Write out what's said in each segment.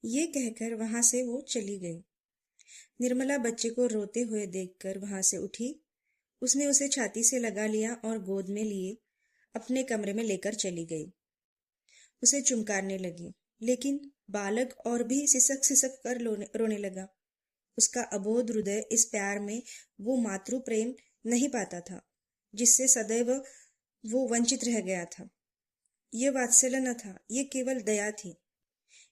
ये कहकर वहां से वो चली गई। निर्मला बच्चे को रोते हुए देखकर वहां से उठी। उसने उसे छाती से लगा लिया और गोद में लिए अपने कमरे में लेकर चली गई। उसे चुमकारने लगी, लेकिन बालक और भी सिसक सिसक कर रोने लगा। उसका अबोध हृदय इस प्यार में वो मातृ प्रेम नहीं पाता था जिससे सदैव वो वंचित रह गया था। ये वात्सल्य न था, ये केवल दया थी।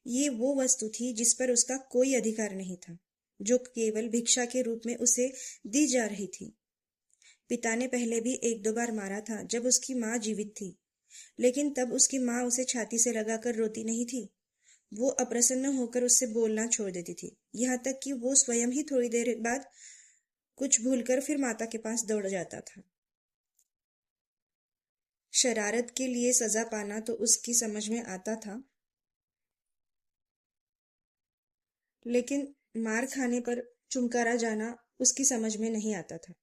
ये वो वस्तु थी जिस पर उसका कोई अधिकार नहीं था, जो केवल भिक्षा के रूप में उसे दी जा रही थी। पिता ने पहले भी एक दो बार मारा था जब उसकी माँ जीवित थी, लेकिन तब उसकी माँ उसे छाती से लगाकर रोती नहीं थी। वो अप्रसन्न होकर उससे बोलना छोड़ देती थी, यहाँ तक कि वो स्वयं ही थोड़ी देर बाद कुछ भूलकर फिर माता के पास दौड़ जाता था। शरारत के लिए सजा पाना तो उसकी समझ में आता था, लेकिन मार खाने पर चुमकारा जाना उसकी समझ में नहीं आता था।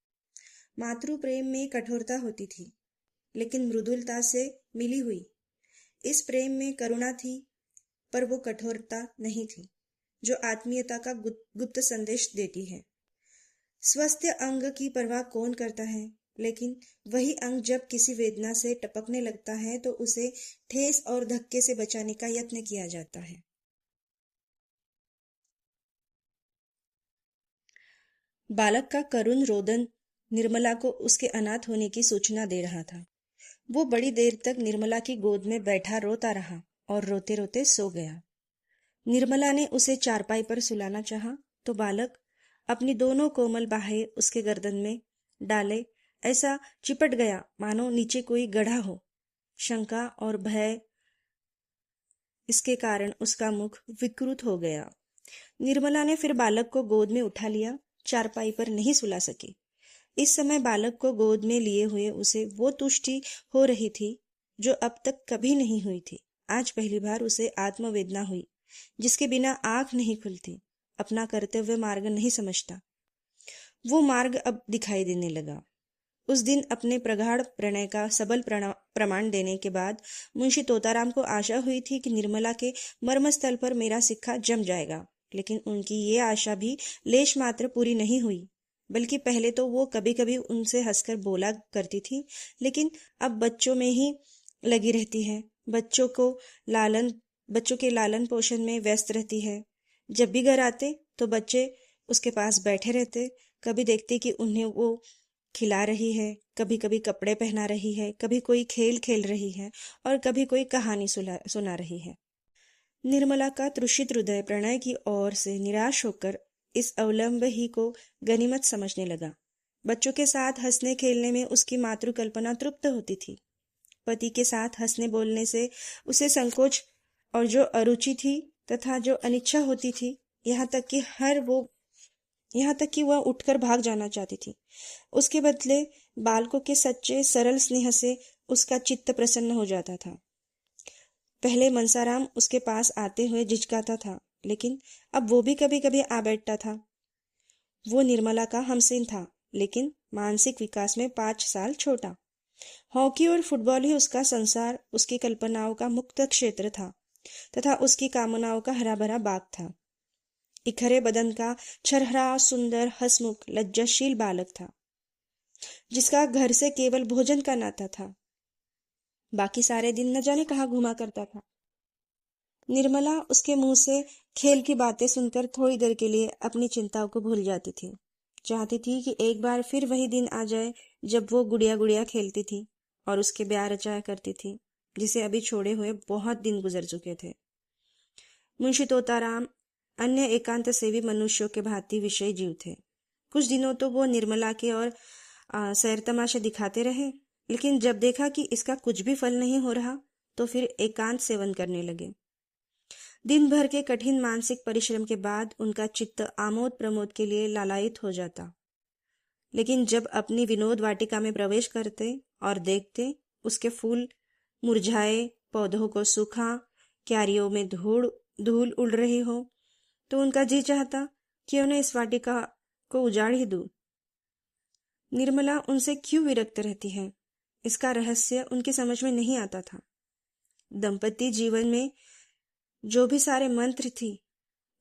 मातृ प्रेम में कठोरता होती थी, लेकिन मृदुलता से मिली हुई। इस प्रेम में करुणा थी, पर वो कठोरता नहीं थी जो आत्मीयता का गुप्त संदेश देती है। स्वस्थ अंग की परवाह कौन करता है, लेकिन वही अंग जब किसी वेदना से टपकने लगता है तो उसे ठेस और धक्के से बचाने का यत्न किया जाता है। बालक का करुण रोदन निर्मला को उसके अनाथ होने की सूचना दे रहा था। वो बड़ी देर तक निर्मला की गोद में बैठा रोता रहा और रोते रोते सो गया। निर्मला ने उसे चारपाई पर सुलाना चाहा तो बालक अपनी दोनों कोमल बाहें उसके गर्दन में डाले ऐसा चिपट गया मानो नीचे कोई गड्ढा हो। शंका और भय इसके कारण उसका मुख विकृत हो गया। निर्मला ने फिर बालक को गोद में उठा लिया। चारपाई पर नहीं सुला सकी। इस समय बालक को गोद में लिए हुए उसे वो तुष्टि हो रही थी जो अब तक कभी नहीं हुई थी। आज पहली बार उसे आत्मवेदना हुई, जिसके बिना आंख नहीं खुलती, अपना कर्तव्य मार्ग नहीं समझता। वो मार्ग अब दिखाई देने लगा। उस दिन अपने प्रगाढ़ प्रणय का सबल प्रमाण देने के बाद मुंशी तोताराम को आशा हुई थी कि निर्मला के मर्मस्थल पर मेरा सिक्का जम जाएगा, लेकिन उनकी ये आशा भी लेश मात्र पूरी नहीं हुई। बल्कि पहले तो वो कभी कभी उनसे हंसकर बोला करती थी, लेकिन अब बच्चों में ही लगी रहती है। बच्चों के लालन पोषण में व्यस्त रहती है। जब भी घर आते तो बच्चे उसके पास बैठे रहते। कभी देखते कि उन्हें वो खिला रही है, कभी कभी कपड़े पहना रही है, कभी कोई खेल खेल रही है और कभी कोई कहानी सुना रही है। निर्मला का तृषित हृदय प्रणय की ओर से निराश होकर इस अवलंब ही को गनीमत समझने लगा। बच्चों के साथ हंसने खेलने में उसकी मातृकल्पना तृप्त होती थी। पति के साथ हंसने बोलने से उसे संकोच और जो अरुचि थी तथा जो अनिच्छा होती थी, यहाँ तक कि वह उठकर भाग जाना चाहती थी। उसके बदले बालकों के सच्चे सरल स्नेह से उसका चित्त प्रसन्न हो जाता था। पहले मनसाराम उसके पास आते हुए झिझकाता था, लेकिन अब वो भी कभी कभी आ बैठता था। वो निर्मला का हमसिन था, लेकिन मानसिक विकास में 5 साल छोटा। हॉकी और फुटबॉल ही उसका संसार, उसकी कल्पनाओं का मुक्त क्षेत्र था तथा उसकी कामनाओं का हरा भरा बाग था। इखरे बदन का छरहरा सुंदर हसमुख लज्जाशील बालक था, जिसका घर से केवल भोजन का नाता था। बाकी सारे दिन न जाने कहाँ घुमा करता था। निर्मला उसके मुंह से खेल की बातें सुनकर थोड़ी देर के लिए अपनी चिंताओं को भूल जाती थी। चाहती थी कि एक बार फिर वही दिन आ जाए जब वो गुड़िया गुड़िया खेलती थी और उसके ब्याह रचाया करती थी, जिसे अभी छोड़े हुए बहुत दिन गुजर चुके थे। मुंशी तोताराम अन्य एकांत सेवी मनुष्यों के भांति विषय जीव थे। कुछ दिनों तो वो निर्मला के और सैर तमाशे दिखाते रहे, लेकिन जब देखा कि इसका कुछ भी फल नहीं हो रहा तो फिर एकांत सेवन करने लगे। दिन भर के कठिन मानसिक परिश्रम के बाद उनका चित्त आमोद प्रमोद के लिए लालायित हो जाता, लेकिन जब अपनी विनोद वाटिका में प्रवेश करते और देखते उसके फूल मुरझाए, पौधों को सूखा, क्यारियों में धूल उड़ रही हो, तो उनका जी चाहता कि उन्हें इस वाटिका को उजाड़ ही दूं। निर्मला उनसे क्यों विरक्त रहती है, इसका रहस्य उनकी समझ में नहीं आता था। दंपति जीवन में जो भी सारे मंत्र थी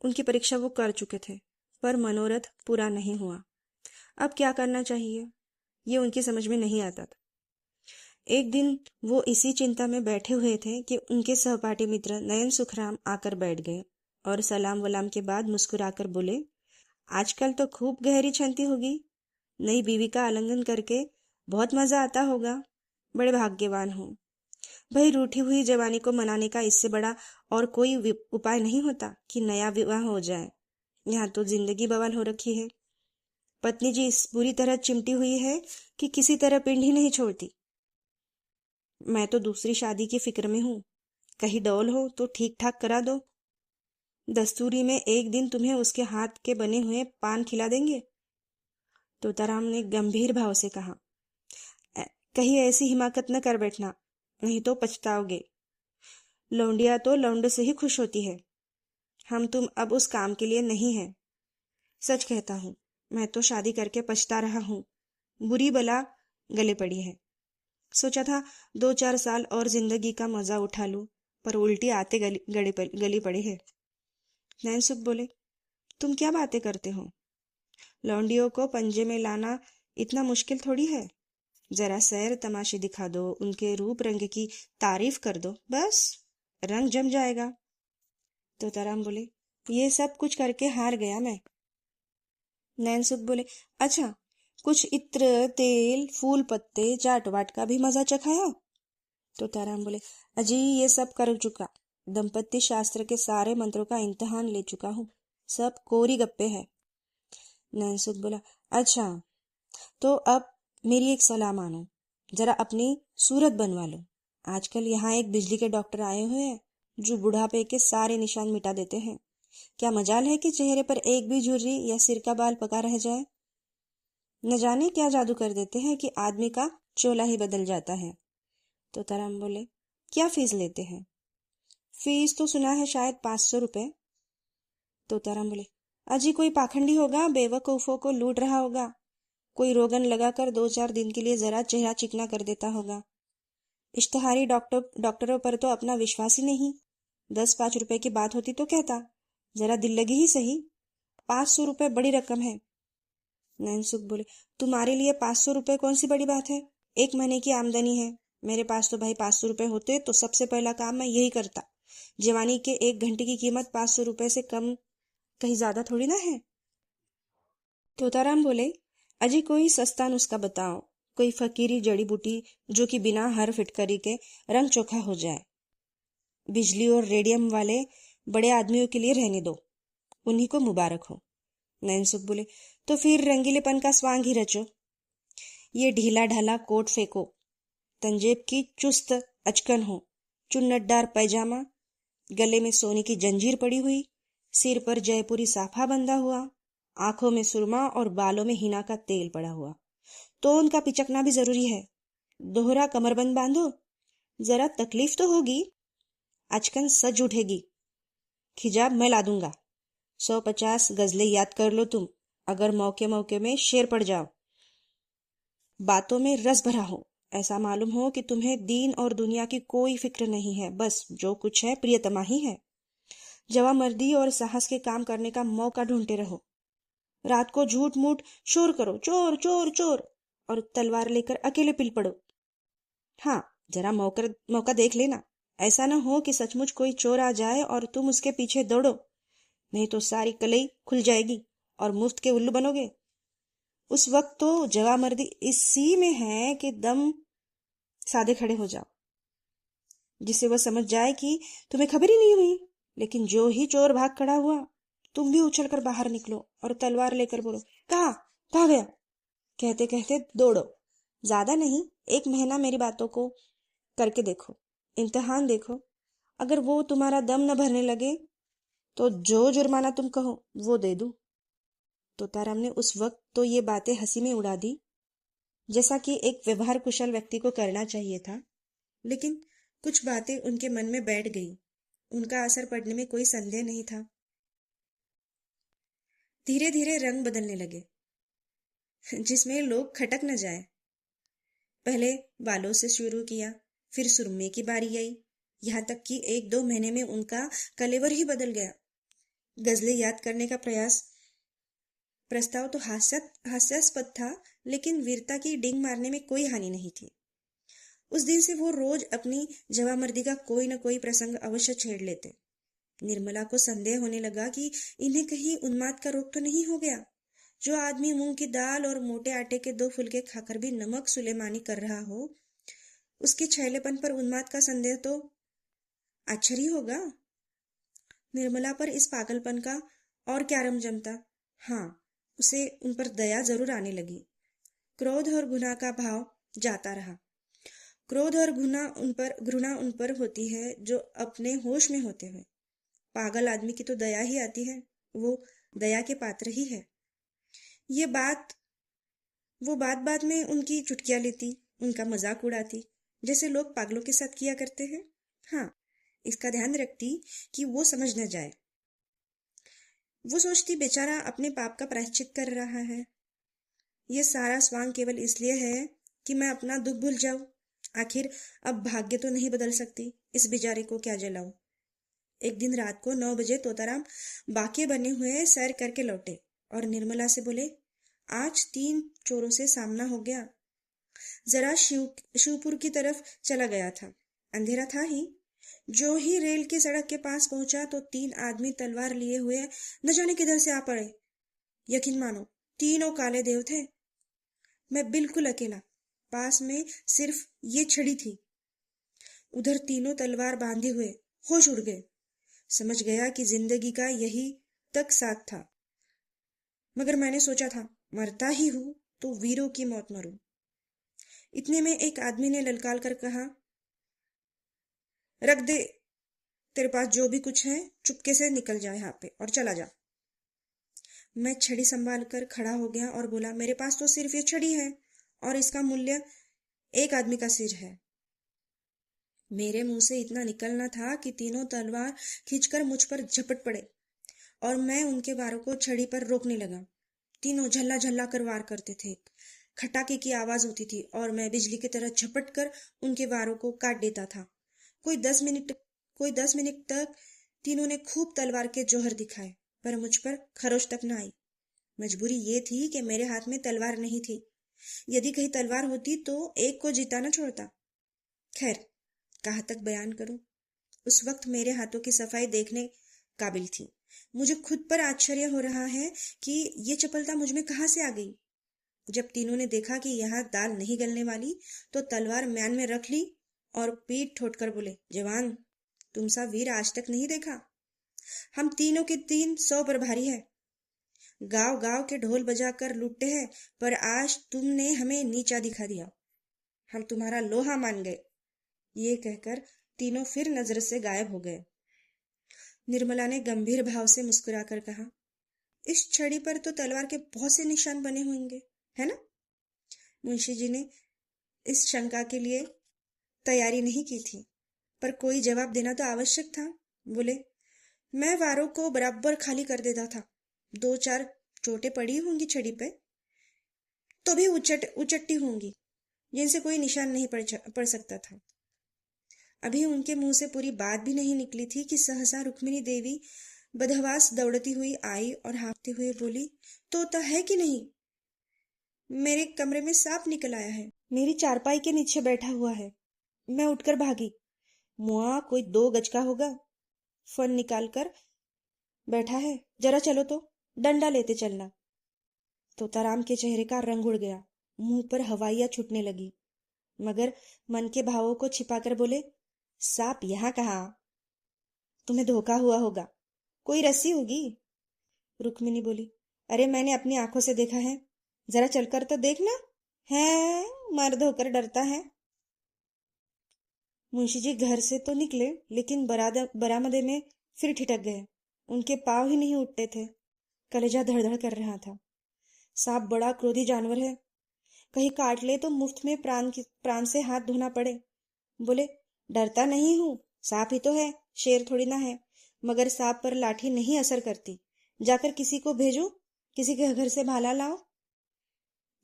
उनकी परीक्षा वो कर चुके थे, पर मनोरथ पूरा नहीं हुआ। अब क्या करना चाहिए, ये उनकी समझ में नहीं आता था। एक दिन वो इसी चिंता में बैठे हुए थे कि उनके सहपाठी मित्र नयन सुखराम आकर बैठ गए और सलाम वलाम के बाद मुस्कुराकर बोले, आजकल तो खूब गहरी छंती होगी, नई बीवी का आलिंगन करके बहुत मजा आता होगा। बड़े भाग्यवान हो भाई, रूठी हुई जवानी को मनाने का इससे बड़ा और कोई उपाय नहीं होता कि नया विवाह हो जाए। यहाँ तो जिंदगी बवाल हो रखी है। पत्नी जी इस बुरी तरह चिमटी हुई है कि किसी तरह पिंड ही नहीं छोड़ती। मैं तो दूसरी शादी की फिक्र में हूँ, कहीं डौल हो तो ठीक ठाक करा दो। दस्तूरी में एक दिन तुम्हें उसके हाथ के बने हुए पान खिला देंगे। तोताराम ने गंभीर भाव से कहा, कहीं ऐसी हिमाकत न कर बैठना, नहीं तो पछताओगे। लौंडिया तो लौंडों से ही खुश होती है। हम तुम अब उस काम के लिए नहीं है। सच कहता हूँ, मैं तो शादी करके पछता रहा हूँ। बुरी बला गले पड़ी है। सोचा था 2-4 साल और जिंदगी का मजा उठा लूं, पर उल्टी आते गली पड़ी है। नैन सुख बोले, तुम क्या बातें करते हो? लौंडियों को पंजे में लाना इतना मुश्किल थोड़ी है। जरा सैर तमाशे दिखा दो, उनके रूप रंग की तारीफ कर दो, बस रंग जम जाएगा। तोताराम बोले, ये सब कुछ करके हार गया मैं। नैन सुख बोले, अच्छा, कुछ इत्र, तेल, फूल पत्ते, चाट वाट का भी मजा चखाया? तोताराम बोले, अजी ये सब कर चुका। दंपत्ति शास्त्र के सारे मंत्रों का इम्तिहान ले चुका हूँ, सब कोरी गप्पे है। नैन सुख बोला, अच्छा, तो अब मेरी एक सलाह मानो, जरा अपनी सूरत बनवा लो। आजकल यहाँ एक बिजली के डॉक्टर आए हुए हैं जो बुढ़ापे के सारे निशान मिटा देते हैं। क्या मजाल है कि चेहरे पर एक भी झुर्री या सिर का बाल पका रह जाए। न जाने क्या जादू कर देते हैं कि आदमी का चोला ही बदल जाता है। तो ताराम बोले, क्या फीस लेते हैं? फीस तो सुना है शायद 500 रुपए। तो ताराम बोले, अजी कोई पाखंडी होगा, बेवकूफों को लूट रहा होगा। कोई रोगन लगाकर 2-4 दिन के लिए जरा चेहरा चिकना कर देता होगा। इश्तहारी डॉक्टरों पर तो अपना विश्वास ही नहीं। 10-5 रुपए की बात होती तो कहता, जरा दिल लगी ही सही। 500 रुपए बड़ी रकम है। नैन सुख बोले, तुम्हारे लिए 500 रुपए कौन सी बड़ी बात है? 1 महीने की आमदनी है। मेरे पास तो भाई 500 रुपए होते तो सबसे पहला काम मैं यही करता। जवानी के 1 घंटे की कीमत 500 रुपए से कम कहीं ज्यादा थोड़ी ना है। तोताराम बोले, अजी कोई सस्ता नुस्खा बताओ, कोई फकीरी जड़ी बूटी जो कि बिना हर फिटकरी के रंग चोखा हो जाए। बिजली और रेडियम वाले बड़े आदमियों के लिए रहने दो, उन्हीं को मुबारक हो। नैन सुख बोले, तो फिर रंगीलेपन का स्वांग ही रचो। ये ढीला ढाला कोट फेंको, तंजेब की चुस्त अचकन हो, चुन्नटदार पैजामा, गले में सोने की जंजीर पड़ी हुई, सिर पर जयपुरी साफा बंधा हुआ, आंखों में सुरमा और बालों में हिना का तेल पड़ा हुआ। तो उनका पिचकना भी जरूरी है। दोहरा कमरबंद बांधो, जरा तकलीफ तो होगी, अचकन सज उठेगी। खिजाब मैं ला दूंगा। 150 गजलें याद कर लो तुम, अगर मौके मौके में शेर पड़ जाओ। बातों में रस भरा हो, ऐसा मालूम हो कि तुम्हें दीन और दुनिया की कोई फिक्र नहीं है, बस जो कुछ है प्रियतमा ही है। जवामर्दी और साहस के काम करने का मौका ढूंढते रहो। रात को झूठ मूठ शोर करो, चोर चोर चोर, और तलवार लेकर अकेले पिल पड़ो। हाँ, जरा मौका देख लेना, ऐसा न हो कि सचमुच कोई चोर आ जाए और तुम उसके पीछे दौड़ो, नहीं तो सारी कलई खुल जाएगी और मुफ्त के उल्लू बनोगे। उस वक्त तो जवामर्दी इसी में है कि दम साधे खड़े हो जाओ, जिससे वह समझ जाए कि तुम्हें खबर ही नहीं हुई। लेकिन जो ही चोर भाग खड़ा हुआ, तुम भी उछलकर बाहर निकलो और तलवार लेकर बोलो, कहाँ गया? कहते कहते दौड़ो। ज्यादा नहीं, 1 महीना मेरी बातों को करके देखो, इम्तिहान देखो। अगर वो तुम्हारा दम न भरने लगे तो जो जुर्माना तुम कहो वो दे दूं। तोताराम ने उस वक्त तो ये बातें हंसी में उड़ा दी, जैसा कि एक व्यवहार कुशल व्यक्ति को करना चाहिए था। लेकिन कुछ बातें उनके मन में बैठ गई, उनका असर पड़ने में कोई संदेह नहीं था। धीरे धीरे रंग बदलने लगे, जिसमें लोग खटक न जाए। पहले बालों से शुरू किया, फिर सुरमे की बारी आई, यहाँ तक कि 1-2 महीने में उनका कलेवर ही बदल गया। गजलें याद करने का प्रस्ताव तो हास्यास्पद था, लेकिन वीरता की डिंग मारने में कोई हानि नहीं थी। उस दिन से वो रोज अपनी जवामर्दी का कोई न कोई प्रसंग अवश्य छेड़ लेते। निर्मला को संदेह होने लगा कि इन्हें कहीं उन्माद का रोग तो नहीं हो गया। जो आदमी मूंग की दाल और मोटे आटे के 2 फुलके खाकर भी नमक सुलेमानी कर रहा हो, उसके छैलेपन पर उन्माद का संदेह तो आश्चर्य होगा। निर्मला पर इस पागलपन का और क्या रम जमता। हाँ, उसे उन पर दया जरूर आने लगी। क्रोध और घृणा का भाव जाता रहा। क्रोध और घृणा उन पर होती है जो अपने होश में होते हुए। पागल आदमी की तो दया ही आती है, वो दया के पात्र ही है। वो बात में उनकी चुटकियां लेती, उनका मजाक उड़ाती, जैसे लोग पागलों के साथ किया करते हैं। हाँ, इसका ध्यान रखती कि वो समझ न जाए। वो सोचती बेचारा अपने पाप का प्रायश्चित कर रहा है। ये सारा स्वांग केवल इसलिए है कि मैं अपना दुख भूल जाऊं। आखिर अब भाग्य तो नहीं बदल सकती, इस बेचारे को क्या जलाऊं। एक दिन रात को 9 बजे तोताराम बाके बने हुए सैर करके लौटे और निर्मला से बोले, आज 3 चोरों से सामना हो गया। जरा शिवपुर की तरफ चला गया था। अंधेरा था ही। जो ही रेल की सड़क के पास पहुंचा तो 3 आदमी तलवार लिए हुए न जाने किधर से आ पड़े। यकीन मानो, तीनों काले देव थे। मैं बिल्कुल अकेला, पास में सिर्फ ये छड़ी थी। उधर तीनों तलवार बांधे हुए होश उड़ गए। समझ गया कि जिंदगी का यही तक साथ था। मगर मैंने सोचा था, मरता ही हूं तो वीरों की मौत मरूं। इतने में एक आदमी ने ललकार कर कहा, रख दे, तेरे पास जो भी कुछ है, चुपके से निकल जा यहाँ पे और चला जा। मैं छड़ी संभाल कर खड़ा हो गया और बोला, मेरे पास तो सिर्फ ये छड़ी है और इसका मूल्य एक आदमी का सिर है। मेरे मुंह से इतना निकलना था कि तीनों तलवार खींचकर मुझ पर झपट पड़े और मैं उनके वारों को छड़ी पर रोकने लगा। तीनों झल्ला झल्ला कर वार करते थे। खटाके की आवाज होती थी और मैं बिजली की तरह झपट कर उनके वारों को काट देता था। कोई 10 मिनट तक तीनों ने खूब तलवार के जोहर दिखाए, पर मुझ पर खरोच तक न आई। मजबूरी ये थी कि मेरे हाथ में तलवार नहीं थी। यदि कहीं तलवार होती तो एक को जीता न छोड़ता। खैर, कहाँ तक बयान करूं। उस वक्त मेरे हाथों की सफाई देखने काबिल थी। मुझे खुद पर आश्चर्य हो रहा है कि ये चपलता मुझ में कहां से आ गई। जब तीनों ने देखा कि यहाँ दाल नहीं गलने वाली, तो तलवार म्यान में रख ली और पीठ ठोककर बोले, जवान, तुम सा वीर आज तक नहीं देखा। हम तीनों के 300 पर भारी है। गांव गांव के ढोल बजाकर लूटते हैं, पर आज तुमने हमें नीचा दिखा दिया। हम तुम्हारा लोहा मान गए। ये कहकर तीनों फिर नजर से गायब हो गए। निर्मला ने गंभीर भाव से मुस्कुराकर कहा, इस छड़ी पर तो तलवार के बहुत से निशान बने होंगे, है ना? मुंशी जी ने इस शंका के लिए तैयारी नहीं की थी, पर कोई जवाब देना तो आवश्यक था। बोले, मैं वारों को बराबर खाली कर देता था। 2-4 चोटें पड़ी होंगी छड़ी पे, तो भी उचट्टी होंगी, जिनसे कोई निशान नहीं पड़ सकता था। अभी उनके मुंह से पूरी बात भी नहीं निकली थी कि सहसा रुक्मिणी देवी बदहवास दौड़ती हुई आई और हाँफते हुए बोली, तोता है कि नहीं? मेरे कमरे में सांप निकल आया है, मेरी चारपाई के नीचे बैठा हुआ है। मैं उठकर भागी। मुआ कोई 2 गज का होगा, फन निकाल कर बैठा है। जरा चलो तो, डंडा लेते चलना। तोताराम के चेहरे का रंग उड़ गया, मुंह पर हवाइयां छूटने लगी, मगर मन के भावों को छिपाकर बोले, सांप यहाँ कहाँ? तुम्हें धोखा हुआ होगा, कोई रस्सी होगी। रुक्मिणी बोली, अरे मैंने अपनी आंखों से देखा है, जरा चलकर तो देखना। है, मर्द होकर डरता है। मुंशी जी घर से तो निकले, लेकिन बरामदे में फिर ठिठक गए। उनके पांव ही नहीं उठते थे। कलेजा धड़धड़ कर रहा था। सांप बड़ा क्रोधी जानवर है, कहीं काट ले तो मुफ्त में प्राण से हाथ धोना पड़े। बोले, डरता नहीं हूं, सांप ही तो है, शेर थोड़ी ना है। मगर सांप पर लाठी नहीं असर करती। जाकर किसी को भेजो, किसी के घर से भाला लाओ।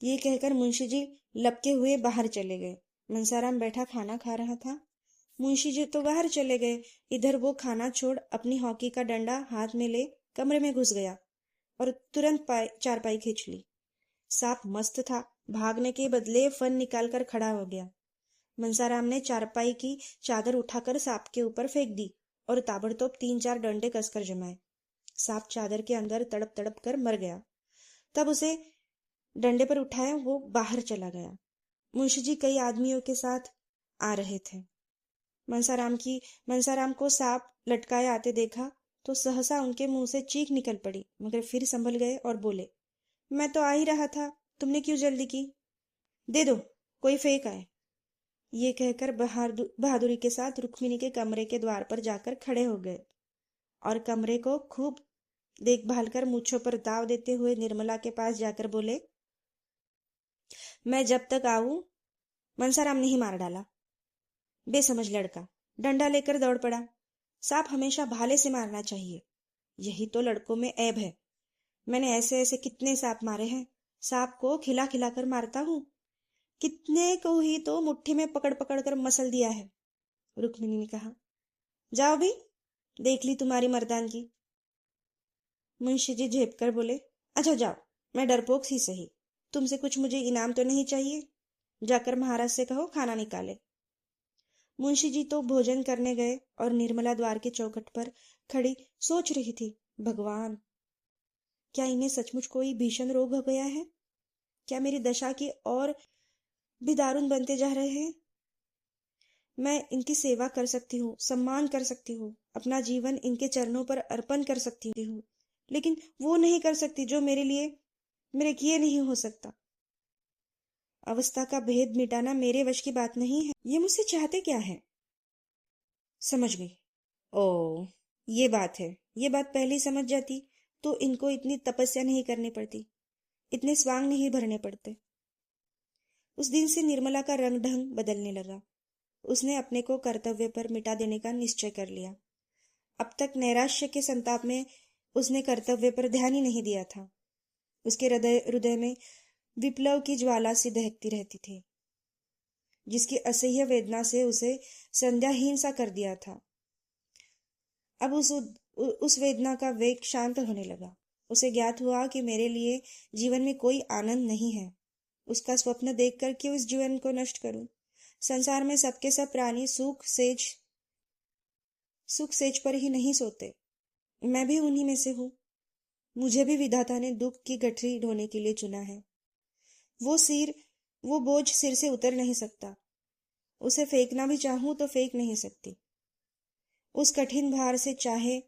ये कहकर मुंशी जी लपके हुए बाहर चले गए। मनसाराम बैठा खाना खा रहा था। मुंशी जी तो बाहर चले गए। इधर वो खाना छोड़ अपनी हॉकी का डंडा हाथ में ले कमरे में घुस गया और तुरंत चारपाई खींच ली। सांप मस्त था, भागने के बदले फन निकालकर खड़ा हो गया। मनसाराम ने चारपाई की चादर उठाकर सांप के ऊपर फेंक दी और ताबड़तोड़ 3-4 डंडे कसकर जमाए। सांप चादर के अंदर तड़प तड़प कर मर गया। तब उसे डंडे पर उठाया, वो बाहर चला गया। मुंशी जी कई आदमियों के साथ आ रहे थे। मनसाराम को सांप लटकाए आते देखा तो सहसा उनके मुंह से चीख निकल पड़ी, मगर फिर संभल गए और बोले, मैं तो आ ही रहा था, तुमने क्यों जल्दी की? दे दो, कोई फेंक आए। ये कहकर बहादुरी के साथ रुक्मिणी के कमरे के द्वार पर जाकर खड़े हो गए और कमरे को खूब देखभाल कर मूंछों पर दाव देते हुए निर्मला के पास जाकर बोले, मैं जब तक आऊं मनसाराम ने ही मार डाला। बेसमझ लड़का डंडा लेकर दौड़ पड़ा। सांप हमेशा भाले से मारना चाहिए, यही तो लड़कों में ऐब है। मैंने ऐसे ऐसे कितने सांप मारे हैं, सांप को खिला खिला कर मारता हूं, कितने को ही तो मुट्ठी में पकड़ पकड़ कर मसल दिया है। रुक्मिणी ने कहा, जाओ भी, देख ली तुम्हारी मर्दानगी। मुंशी जी झेप कर बोले, अच्छा जाओ, मैं डरपोक सी सही, तुमसे कुछ मुझे इनाम तो नहीं चाहिए, जाकर महाराज से कहो खाना निकाले। मुंशी जी तो भोजन करने गए और निर्मला द्वार के चौखट पर खड़ी सोच रही थी, भगवान, क्या इन्हें सचमुच कोई भीषण रोग हो गया है? क्या मेरी दशा की और भी दारुण बनते जा रहे हैं? मैं इनकी सेवा कर सकती हूँ, सम्मान कर सकती हूँ, अपना जीवन इनके चरणों पर अर्पण कर सकती हूँ, लेकिन वो नहीं कर सकती जो मेरे किए नहीं हो सकता। अवस्था का भेद मिटाना मेरे वश की बात नहीं है। ये मुझसे चाहते क्या है? समझ गई। ओ, ये बात है। ये बात पहले ही समझ जाती तो इनको इतनी तपस्या नहीं करनी पड़ती, इतने स्वांग नहीं भरने पड़ते। उस दिन से निर्मला का रंग ढंग बदलने लगा। उसने अपने को कर्तव्य पर मिटा देने का निश्चय कर लिया। अब तक नैराश्य के संताप में उसने कर्तव्य पर ध्यान ही नहीं दिया था। उसके हृदय में विप्लव की ज्वाला सी दहकती रहती थी, जिसकी असह्य वेदना से उसे संध्याहीन सा कर दिया था। अब उस वेदना का वेग शांत होने लगा। उसे ज्ञात हुआ कि मेरे लिए जीवन में कोई आनंद नहीं है। उसका स्वप्न देखकर क्यों इस जीवन को नष्ट करूं? संसार में सबके सब प्राणी सुख सेज पर ही नहीं सोते, मैं भी उन्हीं में से हूं। मुझे भी विधाता ने दुख की गठरी ढोने के लिए चुना है। वो बोझ सिर से उतर नहीं सकता। उसे फेंकना भी चाहूं तो फेंक नहीं सकती। उस कठिन भार से चाहे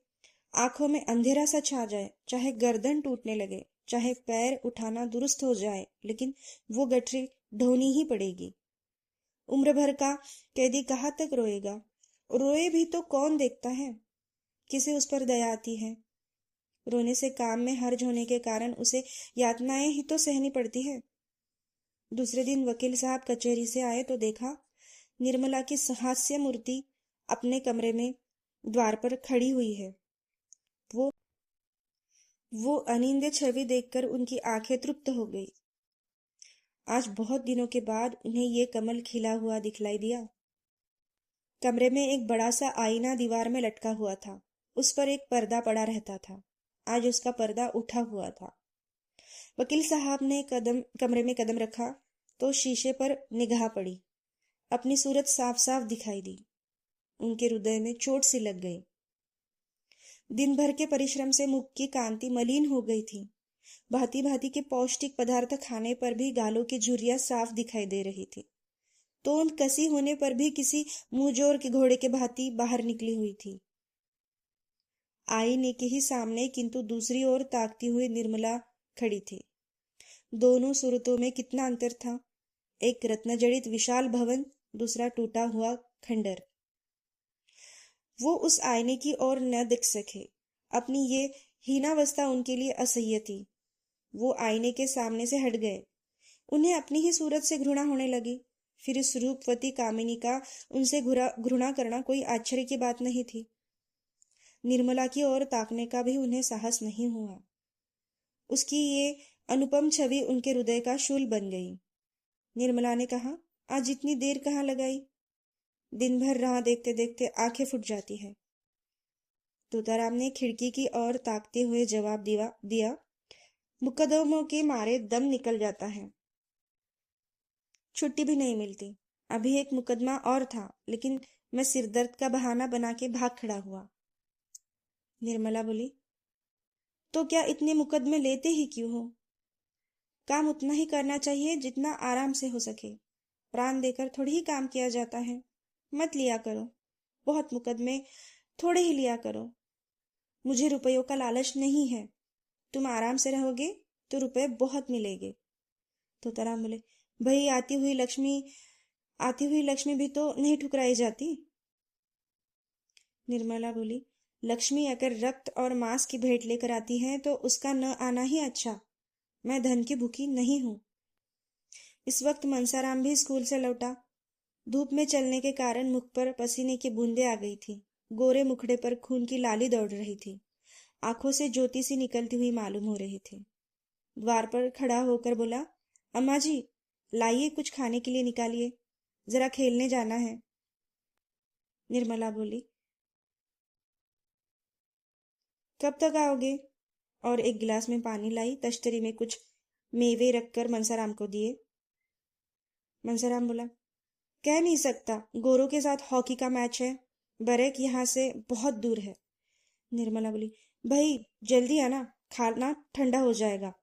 आंखों में अंधेरा सा छा जाए, चाहे गर्दन टूटने लगे, चाहे पैर उठाना दुरुस्त हो जाए, लेकिन वो गठरी ढोनी ही पड़ेगी। उम्र भर का कैदी कहाँ तक रोएगा? रोए भी तो कौन देखता है? किसे उस पर दया आती है? रोने से काम में हर्ज होने के कारण उसे यातनाएं ही तो सहनी पड़ती है। दूसरे दिन वकील साहब कचहरी से आए तो देखा निर्मला की हास्य मूर्ति अपने कमरे में द्वार पर खड़ी हुई है। वो अनिंद्य छवि देखकर उनकी आंखें तृप्त हो गई। आज बहुत दिनों के बाद उन्हें ये कमल खिला हुआ दिखलाई दिया। कमरे में एक बड़ा सा आईना दीवार में लटका हुआ था। उस पर एक पर्दा पड़ा रहता था। आज उसका पर्दा उठा हुआ था। वकील साहब ने कमरे में कदम रखा तो शीशे पर निगाह पड़ी। अपनी सूरत साफ साफ दिखाई दी। उनके हृदय में चोट सी लग गई। दिन भर के परिश्रम से मुख की कांति मलिन हो गई थी। भांति भांति के पौष्टिक पदार्थ खाने पर भी गालों की झुर्रियां साफ दिखाई दे रही थी। तोंद कसी होने पर भी किसी मुंहजोर के घोड़े के भांति बाहर निकली हुई थी। आईने के ही सामने किंतु दूसरी ओर ताकती हुई निर्मला खड़ी थी। दोनों सूरतों में कितना अंतर था। एक रत्नजड़ित विशाल भवन, दूसरा टूटा हुआ खंडर। वो उस आईने की ओर न देख सके। अपनी ये हीनावस्था उनके लिए असह्य थी। वो आईने के सामने से हट गए। उन्हें अपनी ही सूरत से घृणा होने लगी। फिर इस रूपवती कामिनी का उनसे घृणा करना कोई आश्चर्य की बात नहीं थी। निर्मला की ओर ताकने का भी उन्हें साहस नहीं हुआ। उसकी ये अनुपम छवि उनके हृदय का शूल बन गई। निर्मला ने कहा, आज इतनी देर कहाँ लगाई? दिन भर राह देखते देखते आंखें फूट जाती है। तोताराम ने खिड़की की ओर ताकते हुए जवाब दिया, मुकदमों के मारे दम निकल जाता है, छुट्टी भी नहीं मिलती। अभी एक मुकदमा और था, लेकिन मैं सिरदर्द का बहाना बना के भाग खड़ा हुआ। निर्मला बोली, तो क्या इतने मुकदमे लेते ही क्यों हो? काम उतना ही करना चाहिए जितना आराम से हो सके। प्राण देकर थोड़ी ही काम किया जाता है। मत लिया करो बहुत मुकदमे, थोड़े ही लिया करो। मुझे रुपयों का लालच नहीं है। तुम आराम से रहोगे तो रुपए बहुत मिलेंगे। तोताराम बोले, भाई आती हुई लक्ष्मी भी तो नहीं ठुकराई जाती। निर्मला बोली, लक्ष्मी अगर रक्त और मांस की भेंट लेकर आती है तो उसका न आना ही अच्छा। मैं धन की भूखी नहीं हूं। इस वक्त मनसाराम भी स्कूल से लौटा। धूप में चलने के कारण मुख पर पसीने की बूंदें आ गई थी। गोरे मुखड़े पर खून की लाली दौड़ रही थी। आंखों से ज्योति सी निकलती हुई मालूम हो रही थी। द्वार पर खड़ा होकर बोला, अम्मा जी, लाइए कुछ खाने के लिए निकालिए, जरा खेलने जाना है। निर्मला बोली, कब तक आओगे? और एक गिलास में पानी लाई, तश्तरी में कुछ मेवे रखकर मनसाराम को दिए। मनसाराम बोला, कह नहीं सकता, गोरों के साथ हॉकी का मैच है। बरेक यहाँ से बहुत दूर है। निर्मला बोली, भाई जल्दी आना, खाना ठंडा हो जाएगा।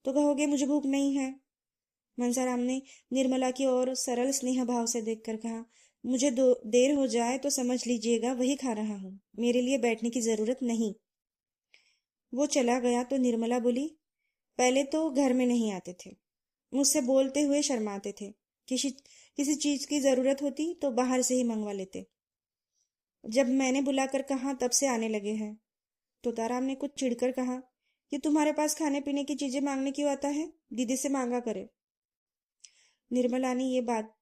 तो कहोगे मुझे भूख नहीं है। मनसाराम ने निर्मला की ओर सरल स्नेह भाव से देखकर कहा, मुझे देर हो जाए तो समझ लीजिएगा वही खा रहा हूँ, मेरे लिए बैठने की जरूरत नहीं। वो चला गया तो निर्मला बोली, पहले तो घर में नहीं आते थे, मुझसे बोलते हुए शर्माते थे। किसी चीज की जरूरत होती तो बाहर से ही मंगवा लेते। जब मैंने बुलाकर कहा तब से आने लगे हैं। तोताराम ने कुछ चिढ़कर कहा, कि तुम्हारे पास खाने पीने की चीजें मांगने क्यों आता है? दीदी से मांगा करे। निर्मला ने ये बात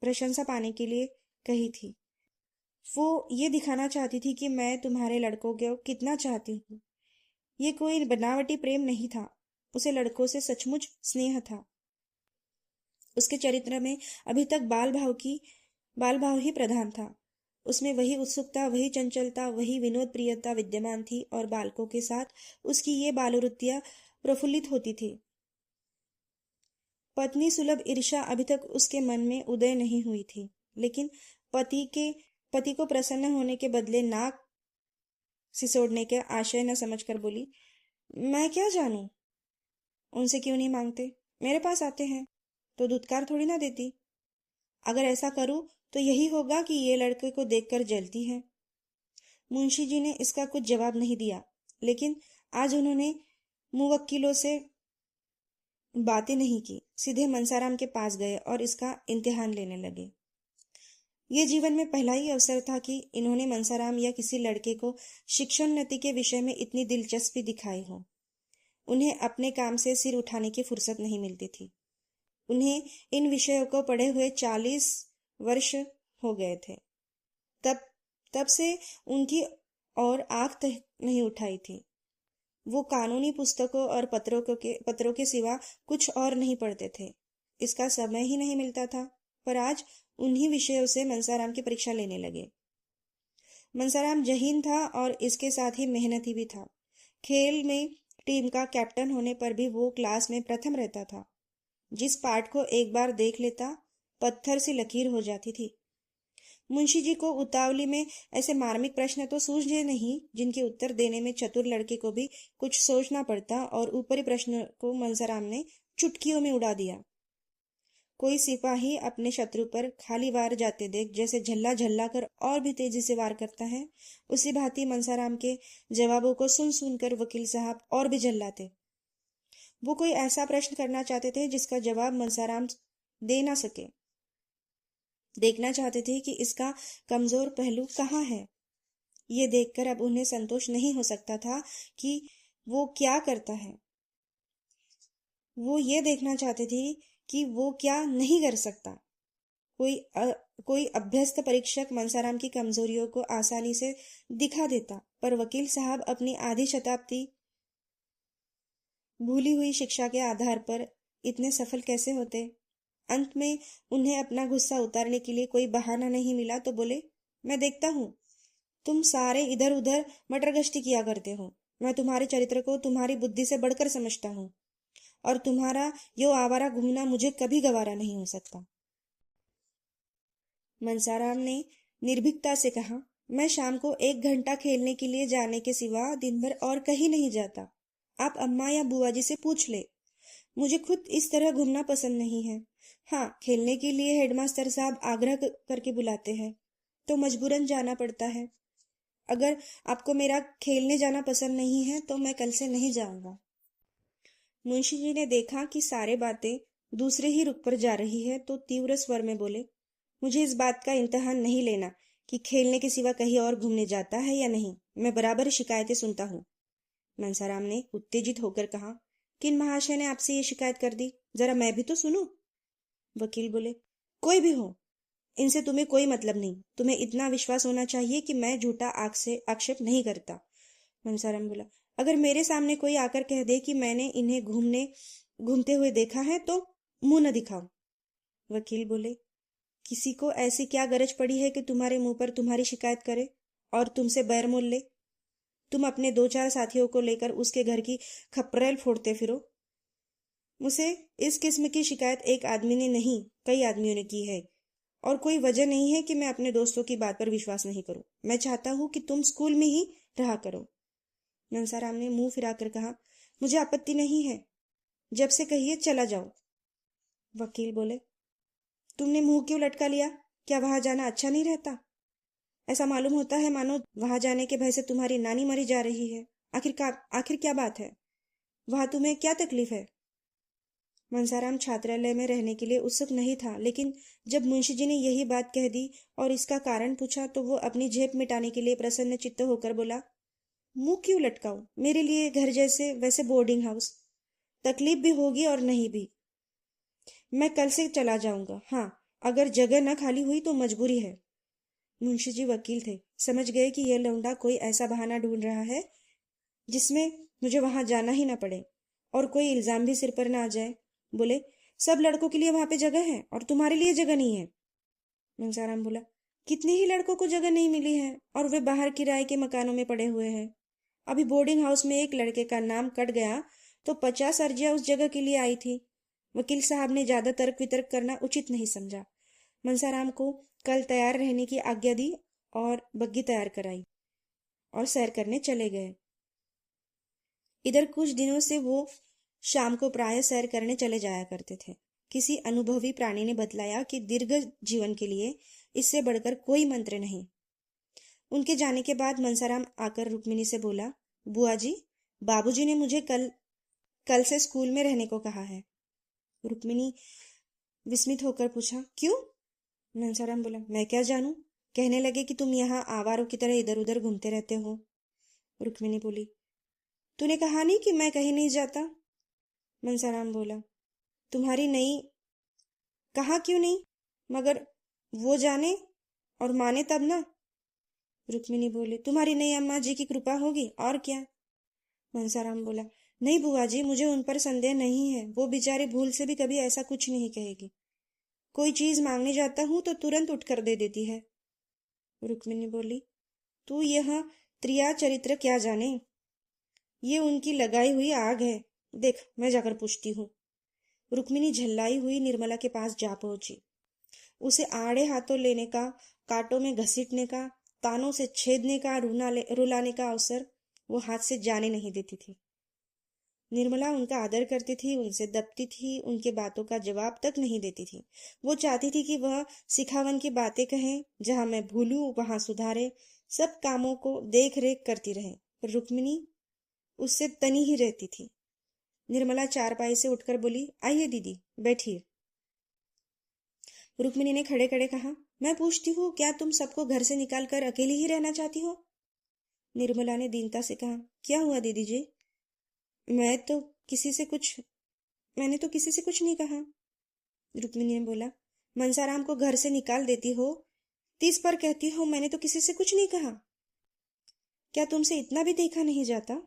प्रशंसा पाने के लिए कही थी। वो ये दिखाना चाहती थी कि मैं तुम्हारे लड़कों को कितना चाहती हूँ। ये कोई बनावटी प्रेम नहीं था, उसे लड़कों से सचमुच स्नेह था। उसके चरित्र में अभी तक बाल भाव ही प्रधान था। उसमें वही उत्सुकता, वही चंचलता, वही विनोद प्रियता विद्यमान थी और बालकों के साथ उसकी ये बालवृत्तियां प्रफुल्लित होती थी। पत्नी सुलभ ईर्ष्या अभी तक उसके मन में उदय नहीं हुई थी, लेकिन पति को प्रसन्न होने के बदले नाक सिसोड़ने के आशय न समझकर बोली, मैं क्या जानूं उनसे क्यों नहीं मांगते, मेरे पास आते हैं तो दुत्कार थोड़ी ना देती। अगर ऐसा करूं तो यही होगा कि ये लड़के को देखकर जलती है। मुंशी जी ने इसका कुछ जवाब नहीं दिया, लेकिन आज उन्होंने मुवक्किलों से बातें नहीं की, सीधे मनसाराम के पास गए और इसका इम्तिहान लेने लगे। ये जीवन में पहला ही अवसर था कि इन्होंने मनसाराम या किसी लड़के को शिक्षोन्नति के विषय में इतनी दिलचस्पी दिखाई हो। उन्हें अपने काम से सिर उठाने की फुर्सत नहीं मिलती थी। उन्हें इन विषयों को पढ़े हुए 40 वर्ष हो गए थे। तब से उनकी और आंख तक नहीं उठाई थी। वो कानूनी पुस्तकों और पत्रों के सिवा कुछ और नहीं पढ़ते थे। इसका समय ही नहीं मिलता था, पर आज उन्हीं विषयों से मनसाराम की परीक्षा लेने लगे। मनसाराम जहीन था और इसके साथ ही मेहनती भी था। खेल में टीम का कैप्टन होने पर भी वो क्लास में प्रथम रहता था। जिस पाठ को एक बार देख लेता, पत्थर सी लकीर हो जाती थी। मुंशी जी को उतावली में ऐसे मार्मिक प्रश्न तो सूझे नहीं, जिनके उत्तर देने में चतुर लड़के को भी कुछ सोचना पड़ता, और ऊपरी प्रश्न को मनसाराम ने चुटकियों में उड़ा दिया। कोई सिपाही अपने शत्रु पर खाली वार जाते देख जैसे झल्ला झल्ला कर और भी तेजी से वार करता है, उसी भांति मनसाराम के जवाबों को सुन सुनकर वकील साहब और भी झल्लाते। वो कोई ऐसा प्रश्न करना चाहते थे जिसका जवाब मनसाराम दे ना सके। देखना चाहते थे कि इसका कमजोर पहलू कहाँ है। ये देखकर अब उन्हें संतोष नहीं हो सकता था कि वो क्या करता है। वो ये देखना चाहते थे कि वो क्या नहीं कर सकता। कोई अभ्यस्त परीक्षक मनसाराम की कमजोरियों को आसानी से दिखा देता, पर वकील साहब अपनी आधी शताब्दी भूली हुई शिक्षा के आधार पर इतने सफल कैसे होते। अंत में उन्हें अपना गुस्सा उतारने के लिए कोई बहाना नहीं मिला तो बोले, मैं देखता हूँ तुम सारे इधर उधर मटर गश्ती किया करते हो। मैं तुम्हारे चरित्र को तुम्हारी बुद्धि से बढ़कर समझता हूँ, और तुम्हारा यो आवारा घूमना मुझे कभी गवारा नहीं हो सकता। मनसाराम ने निर्भीकता से कहा, मैं शाम को 1 घंटा खेलने के लिए जाने के सिवा दिन भर और कहीं नहीं जाता। आप अम्मा या बुआ जी से पूछ ले। मुझे खुद इस तरह घूमना पसंद नहीं है। हाँ, खेलने के लिए हेडमास्टर साहब आग्रह करके बुलाते हैं तो मजबूरन जाना पड़ता है। अगर आपको मेरा खेलने जाना पसंद नहीं है तो मैं कल से नहीं जाऊंगा। मुंशी जी ने देखा कि सारे बातें दूसरे ही रुख पर जा रही है तो तीव्र स्वर में बोले, मुझे इस बात का इम्तिहान नहीं लेना कि खेलने के सिवा कहीं और घूमने जाता है या नहीं। मैं बराबर शिकायतें सुनता हूँ। मनसाराम ने उत्तेजित होकर कहा, किन महाशय ने आपसे ये शिकायत कर दी? जरा मैं भी तो सुनूं। वकील बोले, कोई भी हो, इनसे तुम्हें कोई मतलब नहीं। तुम्हें इतना विश्वास होना चाहिए कि मैं झूठा आक्षेप नहीं करता। मनसाराम बोला, अगर मेरे सामने कोई आकर कह दे कि मैंने इन्हें घूमते हुए देखा है तो मुंह न दिखाओ। वकील बोले, किसी को ऐसी क्या गरज पड़ी है कि तुम्हारे मुंह पर तुम्हारी शिकायत करे और तुमसे बैर मोल ले? तुम अपने 2-4 साथियों को लेकर उसके घर की खपरेल फोड़ते फिरो। मुझे इस किस्म की शिकायत एक आदमी ने नहीं, कई आदमियों ने की है, और कोई वजह नहीं है कि मैं अपने दोस्तों की बात पर विश्वास नहीं करूं। मैं चाहता हूं कि तुम स्कूल में ही रहा करो। मनसाराम ने मुंह फिराकर कहा, मुझे आपत्ति नहीं है, जब से कहिए चला जाओ। वकील बोले, तुमने मुंह क्यों लटका लिया? क्या वहां जाना अच्छा नहीं रहता? ऐसा मालूम होता है मानो वहां जाने के भय से तुम्हारी नानी मरी जा रही है। आखिर क्या बात है? वहां तुम्हें क्या तकलीफ है? मनसाराम छात्रालय में रहने के लिए उत्सुक नहीं था, लेकिन जब मुंशी जी ने यही बात कह दी और इसका कारण पूछा तो वो अपनी झेप मिटाने के लिए प्रसन्न चित्त होकर बोला, मुंह क्यों लटकाऊं? मेरे लिए घर जैसे वैसे बोर्डिंग हाउस। तकलीफ भी होगी और नहीं भी। मैं कल से चला जाऊंगा। हाँ, अगर जगह न खाली हुई तो मजबूरी है। मुंशी जी वकील थे, समझ गए कि यह लौंडा कोई ऐसा बहाना ढूंढ रहा है जिसमें मुझे वहां जाना ही ना पड़े और कोई इल्जाम भी सिर पर ना आ जाए। बोले, सब लड़कों के लिए वहां पे जगह है और तुम्हारे लिए जगह नहीं है। मनसाराम बोला, कितने ही लड़कों को जगह नहीं मिली है और वे बाहर किराए के मकानों में पड़े हुए हैं। अभी बोर्डिंग हाउस में एक लड़के का नाम कट गया तो 50 अर्जियां उस जगह के लिए आई थी। वकील साहब ने ज्यादा तर्क वितर्क करना उचित नहीं समझा। मनसाराम को कल तैयार रहने की आज्ञा दी और बग्गी तैयार कराई और सैर करने चले गए। इधर कुछ दिनों से वो शाम को प्रायः सैर करने चले जाया करते थे। किसी अनुभवी प्राणी ने बतलाया कि दीर्घ जीवन के लिए इससे बढ़कर कोई मंत्र नहीं। उनके जाने के बाद मनसाराम आकर रुक्मिणी से बोला, बुआ जी, बाबूजी ने मुझे कल से स्कूल में रहने को कहा है। रुक्मिणी विस्मित होकर पूछा, क्यों? मनसाराम बोला, मैं क्या जानूं। कहने लगे कि तुम यहाँ आवारों की तरह इधर उधर घूमते रहते हो। रुक्मिणी बोली, तूने कहा नहीं कि मैं कहीं नहीं जाता। मनसाराम बोला, तुम्हारी नहीं कहा क्यों नहीं, मगर वो जाने और माने तब ना। रुक्मिणी बोली, तुम्हारी नई अम्मा जी की कृपा होगी और क्या। मनसाराम बोला, नहीं बुआ जी, मुझे उन पर संदेह नहीं है। वो बेचारी भूल से भी कभी ऐसा कुछ नहीं कहेगी। कोई चीज मांगने जाता हूं तो तुरंत उठकर दे देती है। रुक्मिणी बोली, तू यह त्रिया चरित्र क्या जाने, ये उनकी लगाई हुई आग है। देख, मैं जाकर पूछती हूँ। रुक्मिणी झल्लाई हुई निर्मला के पास जा पहुंची। उसे आड़े हाथों लेने का, कांटों में घसीटने का, तानों से छेदने का, रुलाने का अवसर वो हाथ से जाने नहीं देती थी। निर्मला उनका आदर करती थी, उनसे दबती थी, उनके बातों का जवाब तक नहीं देती थी। वो चाहती थी कि वह सिखावन की बातें कहें, जहां मैं भूलूं वहां सुधारे, सब कामों को देख रेख करती रहे। पर रुक्मिणी उससे तनी ही रहती थी। निर्मला चारपाई से उठकर बोली, आइए दीदी, बैठिए। रुक्मिणी ने खड़े खड़े कहा, मैं पूछती हूँ, क्या तुम सबको घर से निकाल कर अकेली ही रहना चाहती हो? निर्मला ने दीनता से कहा, क्या हुआ दीदी जी? मैंने तो किसी से कुछ नहीं कहा। रुक्मिणी ने बोला, मनसाराम को घर से निकाल देती हो, 30 पर कहती हो मैंने तो किसी से कुछ नहीं कहा। क्या तुमसे इतना भी देखा नहीं जाता?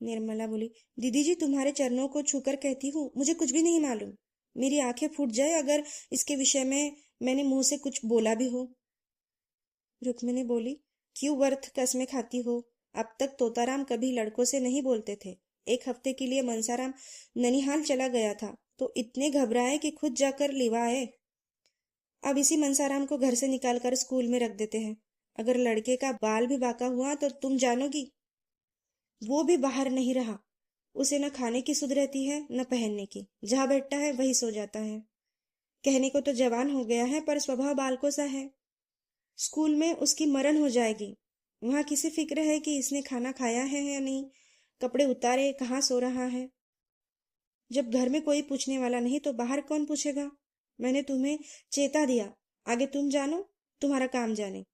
निर्मला बोली, दीदी जी, तुम्हारे चरणों को छूकर कहती हूँ, मुझे कुछ भी नहीं मालूम। मेरी आंखें फूट जाए अगर इसके विषय में मैंने मुंह से कुछ बोला भी हो। रुक्मिणी बोली, क्यों व्यर्थ कस्में खाती हो? अब तक तोताराम कभी लड़कों से नहीं बोलते थे। एक हफ्ते के लिए मनसाराम ननिहाल चला गया था तो इतने घबराए कि खुद जाकर लिवाए। अब इसी मनसाराम को घर से निकालकर स्कूल में रख देते हैं। अगर लड़के का बाल भी बांका हुआ तो तुम जानोगी। वो भी बाहर नहीं रहा। उसे न खाने की सुध रहती है न पहनने की। जहाँ बैठता है वही सो जाता है। कहने को तो जवान हो गया है पर स्वभाव बालकों सा है। स्कूल में उसकी मरण हो जाएगी। वहां किसी फिक्र है कि इसने खाना खाया है या नहीं, कपड़े उतारे, कहाँ सो रहा है। जब घर में कोई पूछने वाला नहीं तो बाहर कौन पूछेगा। मैंने तुम्हें चेता दिया, आगे तुम जानो, तुम्हारा काम जाने।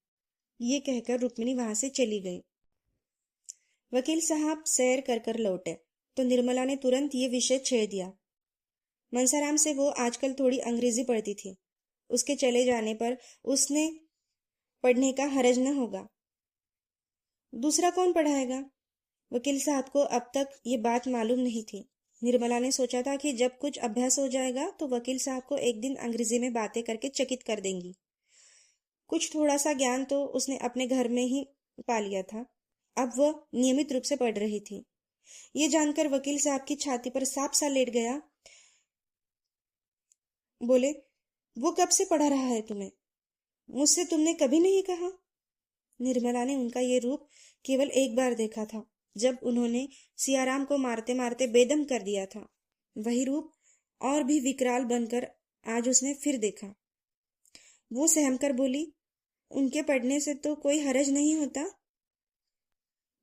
ये कहकर रुक्मिणी वहां से चली गई। वकील साहब सैर कर कर लौटे तो निर्मला ने तुरंत ये विषय छेड़ दिया। मनसाराम से वो आजकल थोड़ी अंग्रेजी पढ़ती थी। उसके चले जाने पर उसने पढ़ने का हरज न होगा। दूसरा कौन पढ़ाएगा? वकील साहब को अब तक ये बात मालूम नहीं थी। निर्मला ने सोचा था कि जब कुछ अभ्यास हो जाएगा तो वकील साहब को एक दिन अंग्रेजी में बातें करके चकित कर देंगी। कुछ थोड़ा सा ज्ञान तो उसने अपने घर में ही पा लिया था। अब वह नियमित रूप से पढ़ रही थी। ये जानकर वकील साहब की छाती पर सांप सा लेट गया। बोले, वो कब से पढ़ा रहा है तुम्हें? मुझसे तुमने कभी नहीं कहा। निर्मला ने उनका ये रूप केवल एक बार देखा था, जब उन्होंने सियाराम को मारते मारते बेदम कर दिया था। वही रूप और भी विकराल बनकर आज उसने फिर देखा। वो सहमकर बोली, उनके पढ़ने से तो कोई हरज नहीं होता।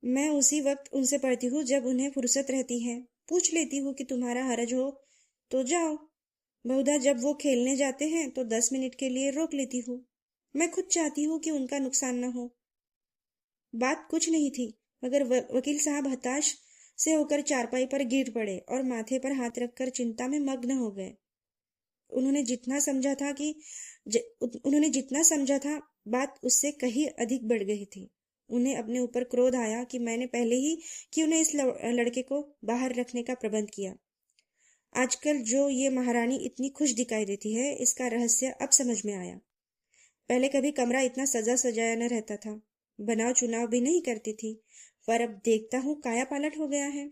मैं उसी वक्त उनसे पढ़ती हूँ जब उन्हें फुर्सत रहती है। पूछ लेती हूँ कि तुम्हारा हरज हो तो जाओ। बहुधा जब वो खेलने जाते हैं तो 10 मिनट के लिए रोक लेती हूँ। मैं खुद चाहती हूँ कि उनका नुकसान न हो। बात कुछ नहीं थी, मगर वकील साहब हताश से होकर चारपाई पर गिर पड़े और माथे पर हाथ रखकर चिंता में मग्न हो गए। उन्होंने जितना समझा था बात उससे कहीं अधिक बढ़ गई थी। उन्हें अपने ऊपर क्रोध आया कि मैंने पहले ही क्यों न इस लड़के को बाहर रखने का प्रबंध किया। आजकल जो ये महारानी इतनी खुश दिखाई देती है, इसका रहस्य अब समझ में आया। पहले कभी कमरा इतना सजा सजाया न रहता था। बनाव चुनाव भी नहीं करती थी, पर अब देखता हूँ काया पालट हो गया है।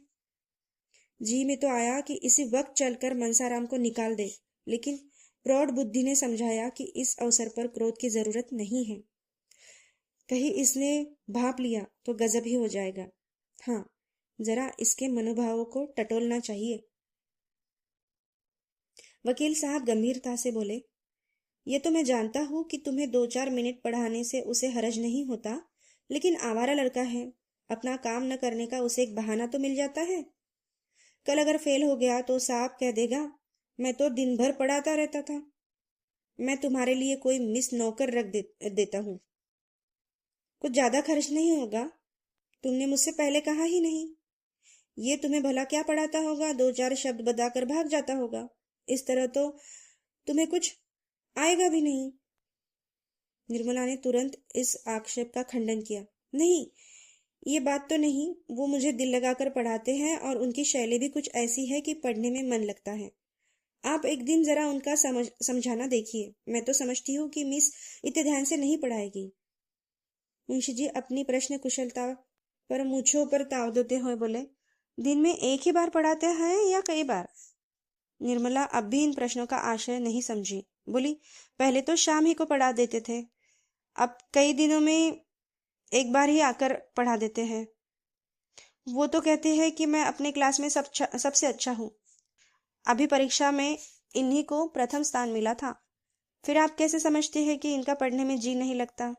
जी में तो आया कि इसी वक्त चलकर मनसाराम को निकाल दे, लेकिन प्रौढ़ बुद्धि ने समझाया कि इस अवसर पर क्रोध की जरूरत नहीं है। कहीं इसने भाप लिया तो गजब ही हो जाएगा। हाँ, जरा इसके मनोभावों को टटोलना चाहिए। वकील साहब गंभीरता से बोले, ये तो मैं जानता हूँ कि तुम्हें 2-4 मिनट पढ़ाने से उसे हरज नहीं होता, लेकिन आवारा लड़का है। अपना काम न करने का उसे एक बहाना तो मिल जाता है। कल अगर फेल हो गया तो साहब कह देगा, मैं तो दिन भर पढ़ाता रहता था। मैं तुम्हारे लिए कोई मिस नौकर रख देता हूँ। कुछ ज्यादा खर्च नहीं होगा। तुमने मुझसे पहले कहा ही नहीं। ये तुम्हें भला क्या पढ़ाता होगा, 2-4 शब्द बताकर भाग जाता होगा। इस तरह तो तुम्हें कुछ आएगा भी नहीं। निर्मला ने तुरंत इस आक्षेप का खंडन किया। नहीं, ये बात तो नहीं। वो मुझे दिल लगाकर पढ़ाते हैं और उनकी शैली भी कुछ ऐसी है कि पढ़ने में मन लगता है। आप एक दिन जरा उनका समझाना देखिए। मैं तो समझती हूँ कि मिस इतने ध्यान से नहीं पढ़ाएगी। मुंशी जी अपनी प्रश्न कुशलता पर मूछों पर ताव देते हुए बोले, दिन में एक ही बार पढ़ाते हैं या कई बार? निर्मला अब भी इन प्रश्नों का आशय नहीं समझी। बोली, पहले तो शाम ही को पढ़ा देते थे, अब कई दिनों में एक बार ही आकर पढ़ा देते हैं। वो तो कहते हैं कि मैं अपने क्लास में सबसे अच्छा हूँ। अभी परीक्षा में इन्हीं को प्रथम स्थान मिला था। फिर आप कैसे समझते हैं कि इनका पढ़ने में जी नहीं लगता?